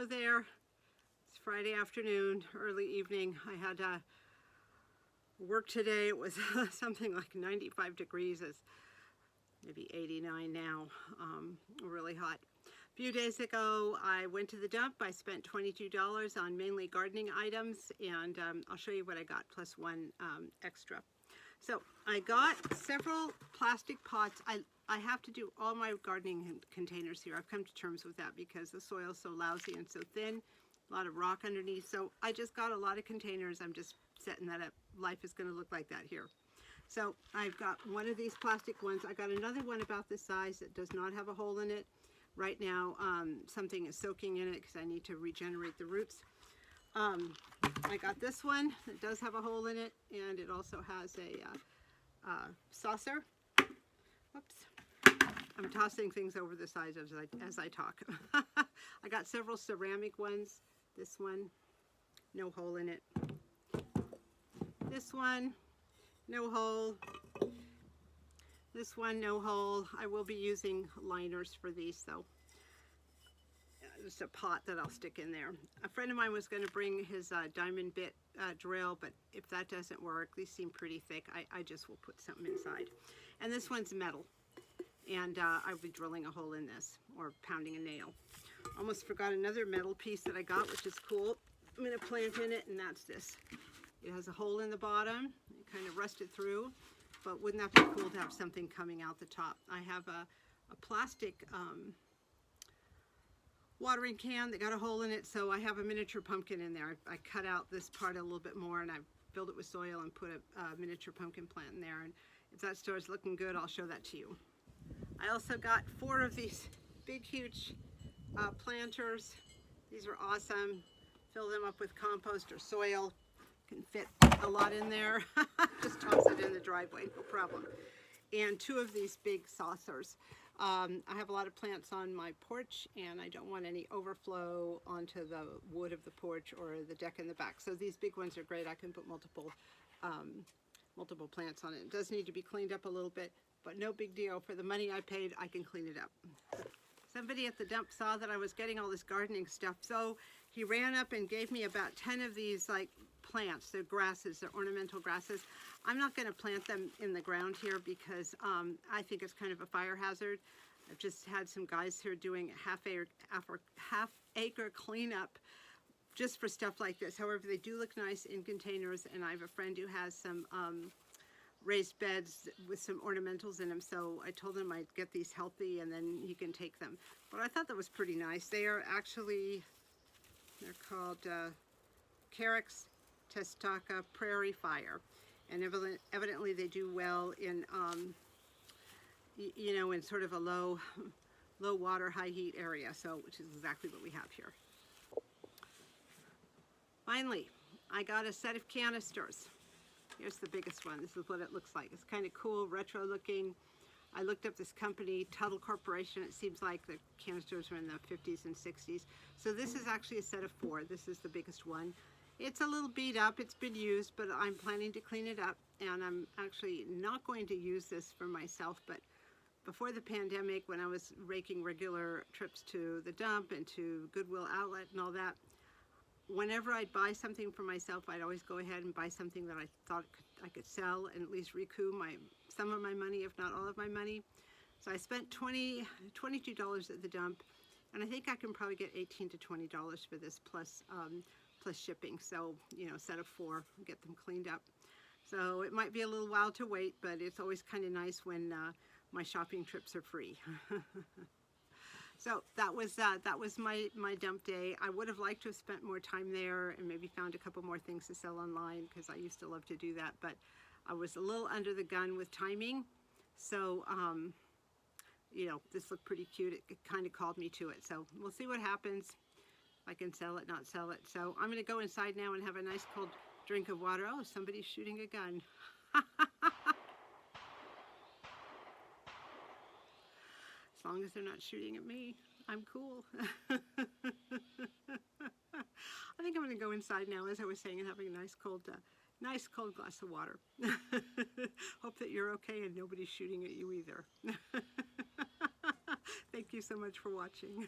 Hello there. It's Friday afternoon, early evening. I had work today. It was something like 95 degrees. It's maybe 89 now. Really hot. A few days ago, I went to the dump. I spent $22 on mainly gardening items, and I'll show you what I got, plus one extra. So I got several plastic pots. I have to do all my gardening containers here. I've come to terms with that because the soil's so lousy and so thin, a lot of rock underneath. So I just got a lot of containers. I'm just setting that up. Life is going to look like that here. So I've got one of these plastic ones. I got another one about this size that does not have a hole in it. Right now, something is soaking in it because I need to regenerate the roots. I got this one that does have a hole in it, and it also has a saucer. Oops. I'm tossing things over the sides as I talk. I got several ceramic ones. This one, no hole in it. This one, no hole. This one, no hole. I will be using liners for these, though. Just a pot that I'll stick in there. A friend of mine was going to bring his diamond bit drill, but if that doesn't work, these seem pretty thick. I just will put something inside. And this one's metal, and I'll be drilling a hole in this or pounding a nail. Almost forgot another metal piece that I got, which is cool. I'm going to plant in it, and that's this. It has a hole in the bottom. It kind of rusted through, but wouldn't that be cool to have something coming out the top? I have a plastic watering can that got a hole in it, so I have a miniature pumpkin in there. I cut out this part a little bit more, and I filled it with soil and put a miniature pumpkin plant in there. And if that starts looking good, I'll show that to you. I also got 4 of these big, huge planters. These are awesome. Fill them up with compost or soil. Can fit a lot in there. Just toss it in the driveway, no problem. And 2 of these big saucers. I have a lot of plants on my porch, and I don't want any overflow onto the wood of the porch or the deck in the back. So these big ones are great. I can put multiple plants on it. It does need to be cleaned up a little bit, but no big deal. For the money I paid, I can clean it up. Somebody at the dump saw that I was getting all this gardening stuff, so he ran up and gave me about 10 of these plants. They're grasses, they're ornamental grasses. I'm not going to plant them in the ground here because I think it's kind of a fire hazard. I've just had some guys here doing a half acre cleanup just for stuff like this. However, they do look nice in containers, and I have a friend who has some raised beds with some ornamentals in them, so I told him I'd get these healthy and then he can take them. But I thought that was pretty nice. They are actually, they're called Carex Testacea Prairie Fire, and evidently they do well in you know, in sort of a low water, high heat area, so which is exactly what we have here. Finally, I got a set of canisters. Here's the biggest one. This is what it looks like. It's kind of cool, retro looking. I looked up this company, Tuttle Corporation. It seems like the canisters were in the 50s and 60s. So this is actually a set of 4. This is the biggest one. It's a little beat up. It's been used, but I'm planning to clean it up. And I'm actually not going to use this for myself, but before the pandemic, when I was making regular trips to the dump and to Goodwill Outlet and all that, whenever I'd buy something for myself, I'd always go ahead and buy something that I thought I could sell and at least recoup some of my money, if not all of my money. So I spent $22 at the dump, and I think I can probably get $18 to $20 for this plus shipping. So, you know, set of 4, get them cleaned up. So it might be a little while to wait, but it's always kind of nice when my shopping trips are free. So that was my dump day. I would have liked to have spent more time there and maybe found a couple more things to sell online, because I used to love to do that, but I was a little under the gun with timing. So, you know, this looked pretty cute. It kind of called me to it. So we'll see what happens. If I can sell it, not sell it. So I'm going to go inside now and have a nice cold drink of water. Oh, somebody's shooting a gun. As long as they're not shooting at me, I'm cool. I think I'm going to go inside now, as I was saying, and having a nice cold glass of water. Hope that you're okay and nobody's shooting at you either. Thank you so much for watching.